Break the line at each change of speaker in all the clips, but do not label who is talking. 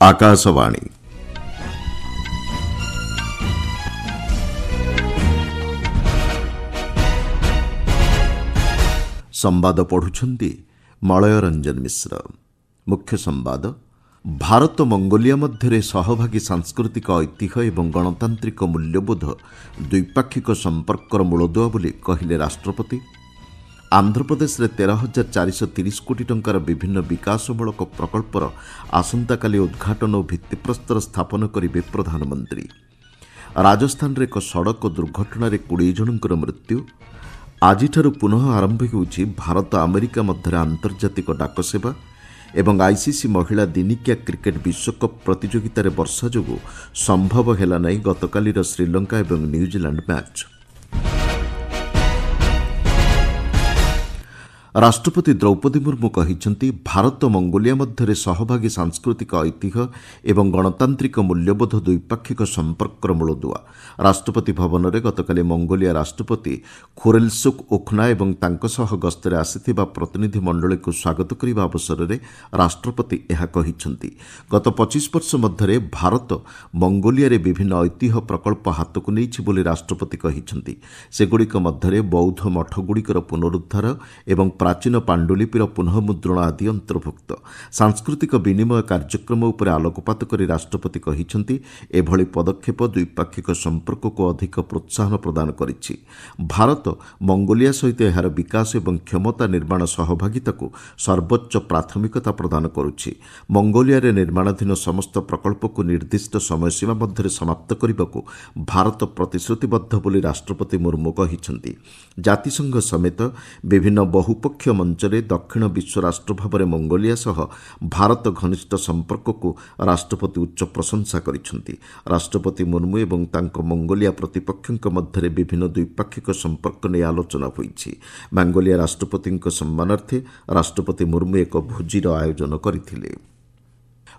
आकाशवाणी संवाद पढ़ुछंती मलय रंजन मिश्र। मुख्य संवाद। भारत मंगोलिया मध्य सहभागी सांस्कृतिक ऐतिह्य एवं गणतांत्रिक मूल्यबोध द्विपाक्षिक संपर्कर मूलदुआ बोली कहिले राष्ट्रपति। आंध्र प्रदेश में 13,430 कोटी टंकार विभिन्न विकासमूलक प्रकल्पर आसंताकाली उद्घाटन और भित्तिप्रस्तर स्थापन करेंगे प्रधानमंत्री। राजस्थान रे एक सड़क दुर्घटन 20 जनकर मृत्यु। आज पुनः आरंभ होउछि भारत अमेरिका मध्य आंतर्जातिक डाक सेवा एवं आईसीसी महिला दिनिकिया क्रिकेट विश्वकप प्रतियोगितार वर्षा जोगु संभव हेला नहीं गतकालीर श्रीलंका एवं न्यूजीलैंड मैच। राष्ट्रपति द्रौपदी मुर्मू कहिसेंति भारत मंगोलिया मध्य सहभागी सांस्कृतिक ऐतिह्य एवं गणतांत्रिक मूल्यबोध द्विपाक्षिक संपर्कर मूलदुआ। राष्ट्रपति भवन में गतकाली मंगोलिया राष्ट्रपति खुरेलसुख उखना एवं तांको सह गस्तरे आसिथिबा प्रतिनिधि मंडली को स्वागत करने अवसर में राष्ट्रपति यह कहिसेंति। गत 25 वर्ष मध्य भारत मंगोलिया रे विभिन्न ऐतिह्य प्रकल्प हाथ को नहीं बोली राष्ट्रपति कहिसेंति। सेगुड़िक मध्य बौद्ध मठगुड़िकर पुनरुद्धार एवं प्राचीन पांडुलिपिर पुनः मुद्रण आदि अंतर्भुक्त। सांस्कृतिक विनिमय कार्यक्रम उपर आलोकपात करी राष्ट्रपति कहिसेंति एभली पदक्षेप द्विपाक्षिक संपर्क को अधिक प्रोत्साहन प्रदान करिछि। भारत मंगोलिया सहित एहार विकास एवं क्षमता निर्माण सहभागिता को सर्वोच्च प्राथमिकता प्रदान करुछि। मंगोलिया रे निर्माणाधीन समस्त प्रकल्प को निर्दिष्ट समय सीमा मध्य समाप्त करने को भारत प्रतिश्रुतिबद्ध बोली राष्ट्रपति मुर्मू कहिसेंति। जातिसंघ समेत विभिन्न बहुपक्षीय मंचरे दक्षिण विश्व राष्ट्र भाव मंगोलिया सह भारत घनिष्ठ संपर्क को राष्ट्रपति उच्च प्रशंसा करिसेंति। राष्ट्रपति मुर्मू एवं तांको मंगोलिया प्रतिपक्षों मध्य विभिन्न द्विपाक्षिक संपर्क नहीं आलोचना होईछि। मंगोलिया राष्ट्रपति सम्मानार्थे राष्ट्रपति मुर्मू एक भोजीर आयोजन करथिले।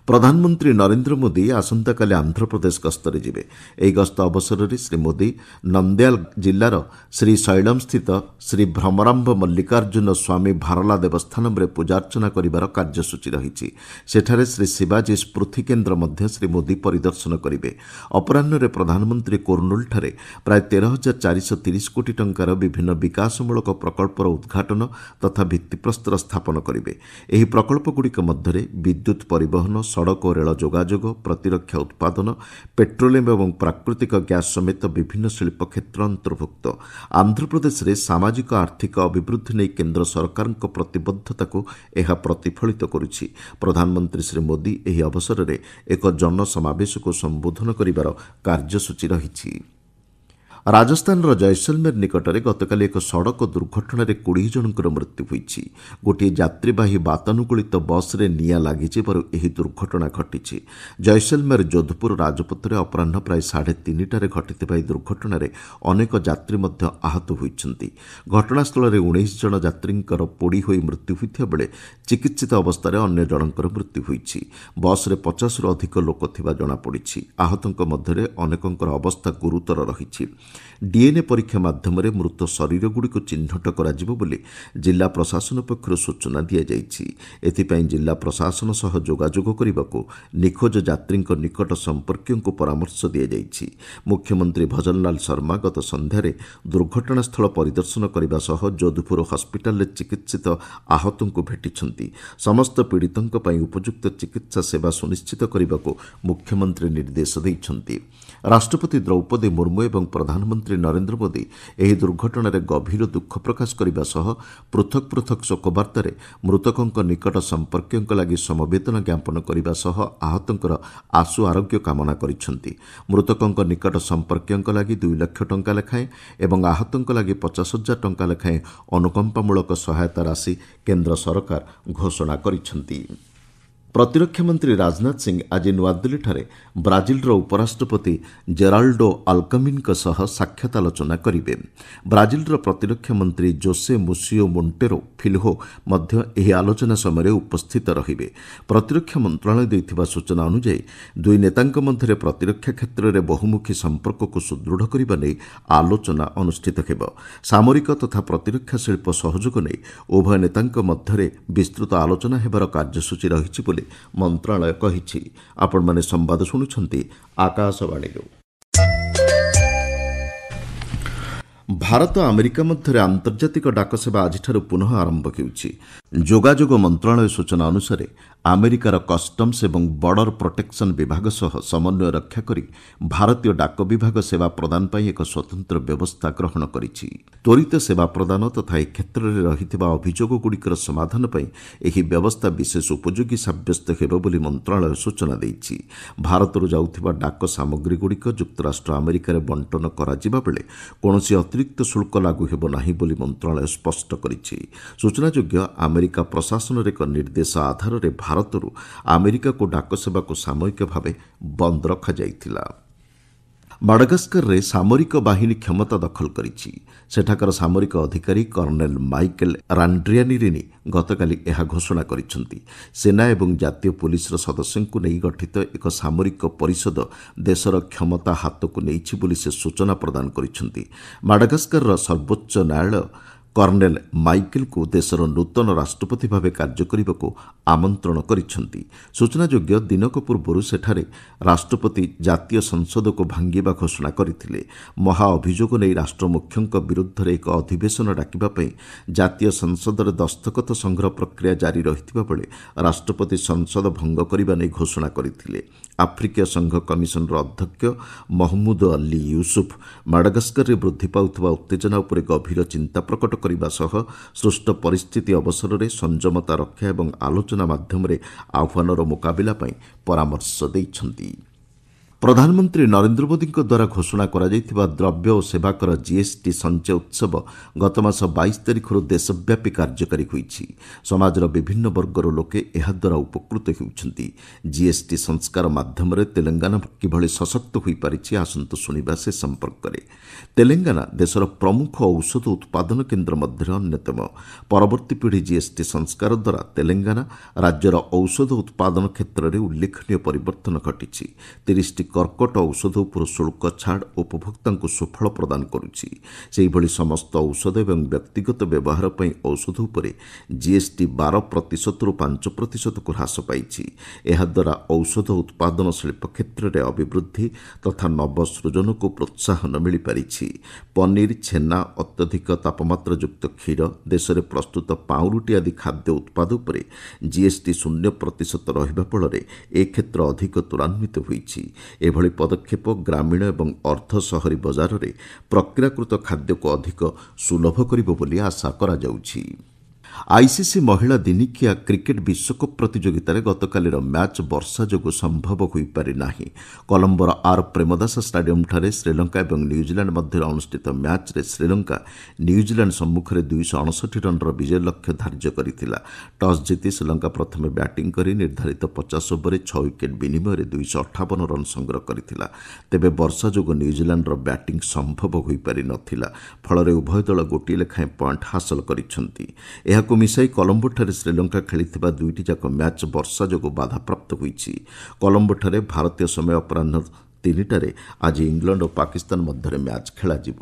प्रधानमंत्री नरेंद्र मोदी आसंताकाली आंध्र प्रदेश गस्तरे जिबे। एही गस्त अवसर में श्री मोदी नंद्याल जिलार श्री शैलम स्थित श्री भ्रमरांब मल्लिकार्जुन स्वामी भारला देवस्थान में पूजार्चना करिवार कार्यसूची रही। सेठारे श्री शिवाजी स्मृति केन्द्र मध्य श्री मोदी परिदर्शन करिवे। अपराह्न प्रधानमंत्री कुर्नूल ठारे प्राय 13,430 कोटी टंकार विभिन्न विकासमूलक प्रकल्पर उद्घाटन तथा भित्तिप्रस्तर स्थापन करिवे। एही प्रकल्पगुड़िक मध्य विद्युत परिवहन, सड़क और रेल जोगाजोग, प्रतिरक्षा उत्पादन, पेट्रोलियम एवं प्राकृतिक गैस समेत विभिन्न शिल्प क्षेत्र अंतर्भुक्त। आंध्र प्रदेश में सामाजिक आर्थिक अभिवृद्धि नहीं केन्द्र सरकार प्रतिबद्धता को यह प्रतिफलित करुछि। प्रधानमंत्री श्री मोदी एही अवसर में एक जनसमावेश को संबोधन करिवार कार्यसूची रही। राजस्थान जैसलमेर निकटरे गतकाली एक सड़क दुर्घटन 20 जनकर मृत्यु होईछि। गोटे यात्रीवाही वातानुकूलित बस रे निआं लागिजिबारु एही दुर्घटना घटिछि। जैसलमेर जोधपुर राजपथरे अपराह्न प्राय 3:30 घटिथिबा एही दुर्घटन अनेक यात्री मध्य आहत होइछन्ति। घटनास्थल 19 जन यात्रींकर पोड़ी होई मृत्यु होइथिबा बेले चिकित्सित अवस्था अन्य जनकर मृत्यु होइछि। बस रे 50 रु अधिक लोक थिबा जणा पड़िछि। आहतंक मध्यरे अनेकंकर अवस्था गुरुतर रहिछि। डीएनए परीक्षा माध्यम मृत शरीर गुड़िक चिन्हट कराजिबो बोली जिला प्रशासन पक्षरु सूचना दिया जाइछि। एथिपाई जिला प्रशासन सह जोगाजोग करिबाकू निखोज यात्रींक निकट संपर्कियों को परामर्श दिया जाइछि। मुख्यमंत्री भजनलाल शर्मा गत संध्यारे दुर्घटनास्थल परिदर्शन करने सह जोधपुर हस्पिटाल चिकित्सित आहतों को भेटिछन्ति। समस्त पीड़ितों पई उपयुक्त चिकित्सा सेवा सुनिश्चित करने मुख्यमंत्री निर्देश दैछन्ति। राष्ट्रपति द्रौपदी मुर्मू एवं प्रधानमंत्री नरेंद्र मोदी एही दुर्घटन गभीर दुख प्रकाश करने सह पृथक पृथक शोकबार्तार मृतकों निकट संपर्कियों लगी समवेदना ज्ञापन करने सह आहतों आशु आरोग्य कामना करिसेंति। मृतकों निकट संपर्कियों लगी 2 लाख टंका लेखाएं एवं आहतों लगी 50,000 टंका लेखाएं अनुकंपामूलक सहायता राशि केंद्र सरकार घोषणा करिसेंति। प्रतिरक्षा मंत्री राजनाथ सिंह आज नुआदिल्ली ब्राजिल उपराष्ट्रपति जेराल्डो अल्कमिन साक्षात आलोचना करेंगे। ब्राजिल प्रतिरक्षा मंत्री जोसे मुसियो मोंटेरो फिल्हो मध्य एही आलोचना समय उपस्थित रहिबे। प्रतिरक्षा मंत्रालय दैथिबा सूचना अनुसार दुई नेतांक मध्य प्रतिरक्षा क्षेत्र में बहुमुखी संपर्क को सुदृढ़ करने नहीं आलोचना अनुष्ठित हेब। सामरिक तथा प्रतिरक्षा शिल्प सहयोग नहीं उभय नेतांक मध्य विस्तृत आलोचना हेबार कार्यसूची रही ବୋଲି ମନ୍ତ୍ରଣାଳୟ କହିଛି। ଆପଣମାନେ ସମ୍ବାଦ ଶୁଣୁଛନ୍ତି ଆକାଶବାଣୀରୁ। ଭାରତ ଆମେରିକା ମଧ୍ୟରେ ଆନ୍ତର୍ଜାତିକ ଡାକସେବା ଆଜିଠାରୁ ପୁନଃ ଆରମ୍ଭ ହେଉଛି। ଯୋଗାଯୋଗ ମନ୍ତ୍ରଣାଳୟ ସୂଚନା ଅନୁସାରେ ଆମେରିକାର କଷ୍ଟମ୍ସ ଏବଂ ବର୍ଡର ପ୍ରୋଟେକ୍ସନ ବିଭାଗ ସହ ସମନ୍ୱୟ ରକ୍ଷା କରି ଭାରତୀୟ ଡାକ ବିଭାଗ ସେବା ପ୍ରଦାନ ପାଇଁ ଏକ ସ୍ୱତନ୍ତ୍ର ବ୍ୟବସ୍ଥା ଗ୍ରହଣ କରିଛି। ତ୍ୱରିତ ସେବା ପ୍ରଦାନ ତଥା ଏ କ୍ଷେତ୍ରରେ ରହିଥିବା ଅଭିଯୋଗଗୁଡ଼ିକର ସମାଧାନ ପାଇଁ ଏହି ବ୍ୟବସ୍ଥା ବିଶେଷ ଉପଯୋଗୀ ସାବ୍ୟସ୍ତ ହେବ ବୋଲି ମନ୍ତ୍ରଣାଳୟ ସୂଚନା ଦେଇଛି। ଭାରତରୁ ଯାଉଥିବା ଡାକ ସାମଗ୍ରୀଗୁଡ଼ିକ ଯୁକ୍ତରାଷ୍ଟ୍ର ଆମେରିକାରେ ବଣ୍ଟନ କରାଯିବା ବେଳେ କୌଣସି ଅତିରିକ୍ତ ଶୁଳ୍କ ଲାଗୁ ହେବ ନାହିଁ ବୋଲି ମନ୍ତ୍ରଣାଳୟ ସ୍ପଷ୍ଟ କରିଛି। ସୂଚନାଯୋଗ୍ୟ ଆମେରିକା ପ୍ରଶାସନର ଏକ ନିର୍ଦ୍ଦେଶ ଆଧାରରେ ଭାରତରୁ ଆମେରିକାକୁ ଡାକସେବାକୁ ସାମୟିକ ଭାବେ ବନ୍ଦ ରଖାଯାଇଥିଲା। ମାଡାଗାସ୍କରରେ ସାମରିକ ବାହିନୀ କ୍ଷମତା ଦଖଲ କରିଛି। ସେଠାକାର ସାମରିକ ଅଧିକାରୀ କର୍ଣ୍ଣେଲ ମାଇକେଲ ରାଣ୍ଡ୍ରିଆନିରିନି ଗତକାଲି ଏହା ଘୋଷଣା କରିଛନ୍ତି। ସେନା ଏବଂ ଜାତୀୟ ପୁଲିସର ସଦସ୍ୟଙ୍କୁ ନେଇ ଗଠିତ ଏକ ସାମରିକ ପରିଷଦ ଦେଶର କ୍ଷମତା ହାତକୁ ନେଇଛି ବୋଲି ସେ ସୂଚନା ପ୍ରଦାନ କରିଛନ୍ତି। ମାଡାଗାସ୍କରର ସର୍ବୋଚ୍ଚ ନ୍ୟାୟାଳୟ କର୍ଣ୍ଣେଲ ମାଇକେଲଙ୍କୁ ଦେଶର ନୂତନ ରାଷ୍ଟ୍ରପତି ଭାବେ କାର୍ଯ୍ୟ କରିବାକୁ ଆମନ୍ତ୍ରଣ କରିଛନ୍ତି। ସୂଚନାଯୋଗ୍ୟ ଦିନକ ପୂର୍ବରୁ ସେଠାରେ ରାଷ୍ଟ୍ରପତି ଜାତୀୟ ସଂସଦକୁ ଭାଙ୍ଗିବା ଘୋଷଣା କରିଥିଲେ। ମହା ଅଭିଯୋଗ ନେଇ ରାଷ୍ଟ୍ରମୁଖ୍ୟଙ୍କ ବିରୁଦ୍ଧରେ ଏକ ଅଧିବେଶନ ଡାକିବା ପାଇଁ ଜାତୀୟ ସଂସଦରେ ଦସ୍ତଖତ ସଂଗ୍ରହ ପ୍ରକ୍ରିୟା ଜାରି ରହିଥିବା ବେଳେ ରାଷ୍ଟ୍ରପତି ସଂସଦ ଭଙ୍ଗ କରିବା ନେଇ ଘୋଷଣା କରିଥିଲେ। ଆଫ୍ରିକୀୟ ସଂଘ କମିଶନର ଅଧ୍ୟକ୍ଷ ମହମୁଦ ଅଲ୍ଲି ୟୁସୁଫ୍ ମାଡାଗାସ୍କରରେ ବୃଦ୍ଧି ପାଉଥିବା ଉତ୍ତେଜନା ଉପରେ ଗଭୀର ଚିନ୍ତା ପ୍ରକଟ କରିବା ସହ ସୃଷ୍ଟ ପରିସ୍ଥିତି ଅବସରରେ ସଂଯମତା ରକ୍ଷା ଏବଂ ଆଲୋଚନା ମାଧ୍ୟମରେ ଆହ୍ୱାନର ମୁକାବିଲା ପାଇଁ ପରାମର୍ଶ ଦେଇଛନ୍ତି। ପ୍ରଧାନମନ୍ତ୍ରୀ ନରେନ୍ଦ୍ର ମୋଦିଙ୍କ ଦ୍ୱାରା ଘୋଷଣା କରାଯାଇଥିବା ଦ୍ରବ୍ୟ ଓ ସେବାକର ଜିଏସ୍ଟି ସଞ୍ଚୟ ଉତ୍ସବ ଗତମାସ 22 ତାରିଖରୁ ଦେଶବ୍ୟାପୀ କାର୍ଯ୍ୟକାରୀ ହୋଇଛି। ସମାଜର ବିଭିନ୍ନ ବର୍ଗର ଲୋକେ ଏହାଦ୍ୱାରା ଉପକୃତ ହେଉଛନ୍ତି। ଜିଏସ୍ଟି ସଂସ୍କାର ମାଧ୍ୟମରେ ତେଲେଙ୍ଗାନା କିଭଳି ସଶକ୍ତ ହୋଇପାରିଛି ଆସନ୍ତୁ ଶୁଣିବା ସେ ସମ୍ପର୍କରେ। ତେଲେଙ୍ଗାନା ଦେଶର ପ୍ରମୁଖ ଔଷଧ ଉତ୍ପାଦନ କେନ୍ଦ୍ର ମଧ୍ୟରେ ଅନ୍ୟତମ। ପରବର୍ତ୍ତୀ ପିଢ଼ି ଜିଏସ୍ଟି ସଂସ୍କାର ଦ୍ୱାରା ତେଲେଙ୍ଗାନା ରାଜ୍ୟର ଔଷଧ ଉତ୍ପାଦନ କ୍ଷେତ୍ରରେ ଉଲ୍ଲେଖନୀୟ ପରିବର୍ତ୍ତନ ଘଟିଛି। 30ଟି କର୍କଟ ଔଷଧ ଉପରୁ ଶୁଳ୍କ ଛାଡ଼ ଉପଭୋକ୍ତାଙ୍କୁ ସୁଫଳ ପ୍ରଦାନ କରୁଛି। ସେହିଭଳି ସମସ୍ତ ଔଷଧ ଏବଂ ବ୍ୟକ୍ତିଗତ ବ୍ୟବହାର ପାଇଁ ଔଷଧ ଉପରେ ଜିଏସ୍ଟି 12%ରୁ 5%କୁ ହ୍ରାସ ପାଇଛି। ଏହାଦ୍ୱାରା ଔଷଧ ଉତ୍ପାଦନ ଶିଳ୍ପ କ୍ଷେତ୍ରରେ ଅଭିବୃଦ୍ଧି ତଥା ନବସୃଜନକୁ ପ୍ରୋତ୍ସାହନ ମିଳିପାରିଛି। ପନିର, ଛେନା, ଅତ୍ୟଧିକ ତାପମାତ୍ରାଯୁକ୍ତ କ୍ଷୀର, ଦେଶରେ ପ୍ରସ୍ତୁତ ପାଉଁରୁଟି ଆଦି ଖାଦ୍ୟ ଉତ୍ପାଦ ଉପରେ ଜିଏସ୍ଟି 0% ରହିବା ଫଳରେ ଏ କ୍ଷେତ୍ର ଅଧିକ ତ୍ୱରାନ୍ୱିତ ହୋଇଛି। ଏଭଳି ପଦକ୍ଷେପ ଗ୍ରାମୀଣ ଏବଂ ଅର୍ଦ୍ଧ ସହରୀ ବଜାରରେ ପ୍ରକ୍ରିୟାକୃତ ଖାଦ୍ୟକୁ ଅଧିକ ସୁଲଭ କରିବ ବୋଲି ଆଶା କରାଯାଉଛି। ଆଇସିସି ମହିଳା ଦିନିକିଆ କ୍ରିକେଟ ବିଶ୍ୱକପ୍ ପ୍ରତିଯୋଗିତାରେ ଗତକାଲିର ମ୍ୟାଚ୍ ବର୍ଷା ଯୋଗୁଁ ସମ୍ଭବ ହୋଇପାରି ନାହିଁ। କଲମ୍ବୋର ଆର୍ ପ୍ରେମଦାସ ଷ୍ଟାଡିୟମ୍ଠାରେ ଶ୍ରୀଲଙ୍କା ଏବଂ ନ୍ୟୁଜିଲାଣ୍ଡ ମଧ୍ୟରେ ଅନୁଷ୍ଠିତ ମ୍ୟାଚ୍ରେ ଶ୍ରୀଲଙ୍କା ନ୍ୟୁଜିଲାଣ୍ଡ ସମ୍ମୁଖରେ 269 ରନ୍ର ବିଜୟ ଲକ୍ଷ୍ୟ ଧାର୍ଯ୍ୟ କରିଥିଲା। ଟସ୍ ଜିତି ଶ୍ରୀଲଙ୍କା ପ୍ରଥମେ ବ୍ୟାଟିଂ କରି ନିର୍ଦ୍ଧାରିତ 50 ଓଭରରେ 6 ୱିକେଟ୍ ବିନିମୟରେ 258 ରନ୍ ସଂଗ୍ରହ କରିଥିଲା। ତେବେ ବର୍ଷା ଯୋଗୁଁ ନ୍ୟୁଜିଲାଣ୍ଡର ବ୍ୟାଟିଂ ସମ୍ଭବ ହୋଇପାରି ନଥିଲା। ଫଳରେ ଉଭୟ ଦଳ ଗୋଟିଏ ଲେଖାଏଁ ପଏଣ୍ଟ ହାସଲ କରିଛନ୍ତି। ଏହାକୁ ମିଶାଇ କଲମ୍ବୋଠାରେ ଶ୍ରୀଲଙ୍କା ଖେଳିଥିବା ଦୁଇଟି ଯାକ ମ୍ୟାଚ୍ ବର୍ଷା ଯୋଗୁଁ ବାଧାପ୍ରାପ୍ତ ହୋଇଛି। କଲମ୍ବୋଠାରେ ଭାରତୀୟ ସମୟ ଅପରାହ୍ନ 3ଟାରେ ଆଜି ଇଂଲଣ୍ଡ ଓ ପାକିସ୍ତାନ ମଧ୍ୟରେ ମ୍ୟାଚ୍ ଖେଳାଯିବ।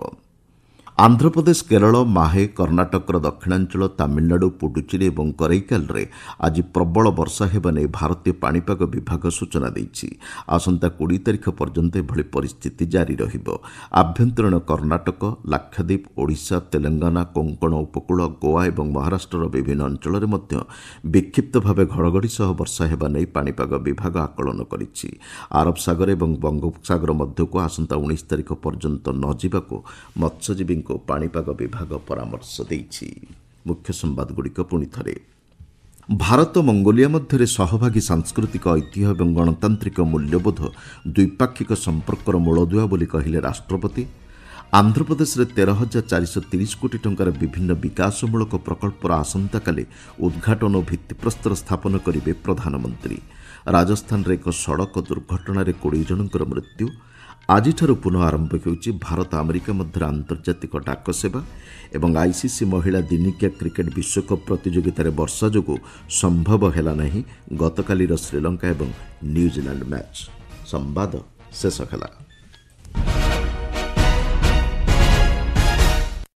ଆନ୍ଧ୍ରପ୍ରଦେଶ, କେରଳ, ମାହେ, କର୍ଣ୍ଣାଟକର ଦକ୍ଷିଣାଞ୍ଚଳ, ତାମିଲନାଡୁ, ପୁଡୁଚେରୀ ଏବଂ କରେଇକାଲରେ ଆଜି ପ୍ରବଳ ବର୍ଷା ହେବା ନେଇ ଭାରତୀୟ ପାଣିପାଗ ବିଭାଗ ସୂଚନା ଦେଇଛି। ଆସନ୍ତା 20 ତାରିଖ ପର୍ଯ୍ୟନ୍ତ ଏଭଳି ପରିସ୍ଥିତି ଜାରି ରହିବ। ଆଭ୍ୟନ୍ତରୀଣ କର୍ଣ୍ଣାଟକ, ଲାକ୍ଷାଦ୍ୱୀପ, ଓଡ଼ିଶା, ତେଲେଙ୍ଗାନା, କୋଙ୍କଣ ଉପକୂଳ, ଗୋଆ ଏବଂ ମହାରାଷ୍ଟ୍ରର ବିଭିନ୍ନ ଅଞ୍ଚଳରେ ମଧ୍ୟ ବିକ୍ଷିପ୍ତ ଭାବେ ଘଡ଼ଘଡ଼ି ସହ ବର୍ଷା ହେବା ନେଇ ପାଣିପାଗ ବିଭାଗ ଆକଳନ କରିଛି। ଆରବ ସାଗର ଏବଂ ବଙ୍ଗୋପସାଗର ମଧ୍ୟକୁ ଆସନ୍ତା 19 ତାରିଖ ପର୍ଯ୍ୟନ୍ତ ନ ଯିବାକୁ ମତ୍ସ୍ୟଜୀବୀଙ୍କୁ ପାଣିପାଗ ବିଭାଗ ପରାମର୍ଶ ଦେଇଛି। ମୁଖ୍ୟ ସମ୍ବାଦଗୁଡ଼ିକ ପୁଣି ଥରେ। ଭାରତ ମଙ୍ଗୋଲିଆ ମଧ୍ୟରେ ସହଭାଗୀ ସାଂସ୍କୃତିକ ଐତିହ୍ୟ ଏବଂ ଗଣତାନ୍ତ୍ରିକ ମୂଲ୍ୟବୋଧ ଦ୍ୱିପାକ୍ଷିକ ସମ୍ପର୍କର ମୂଳଦୁଆ ବୋଲି କହିଲେ ରାଷ୍ଟ୍ରପତି। ଆନ୍ଧ୍ରପ୍ରଦେଶରେ 13,430 କୋଟି ଟଙ୍କାର ବିଭିନ୍ନ ବିକାଶମୂଳକ ପ୍ରକଳ୍ପର ଆସନ୍ତାକାଲି ଉଦ୍ଘାଟନ ଓ ଭିତ୍ତିପ୍ରସ୍ତର ସ୍ଥାପନ କରିବେ ପ୍ରଧାନମନ୍ତ୍ରୀ। ରାଜସ୍ଥାନରେ ଏକ ସଡ଼କ ଦୁର୍ଘଟଣାରେ 20 ଜଣଙ୍କର ମୃତ୍ୟୁ। ଆଜିଠାରୁ ପୁନଃ ଆରମ୍ଭ ହେଉଛି ଭାରତ ଆମେରିକା ମଧ୍ୟରେ ଆନ୍ତର୍ଜାତିକ ଡାକ ସେବା ଏବଂ ଆଇସିସି ମହିଳା ଦିନିକିଆ କ୍ରିକେଟ ବିଶ୍ୱକପ୍ ପ୍ରତିଯୋଗିତାରେ ବର୍ଷା ଯୋଗୁଁ ସମ୍ଭବ ହେଲା ନାହିଁ ଗତକାଲିର ଶ୍ରୀଲଙ୍କା ଏବଂ ନ୍ୟୁଜିଲାଣ୍ଡ ମ୍ୟାଚ୍। ସମ୍ବାଦ ଶେଷ ହେଲା।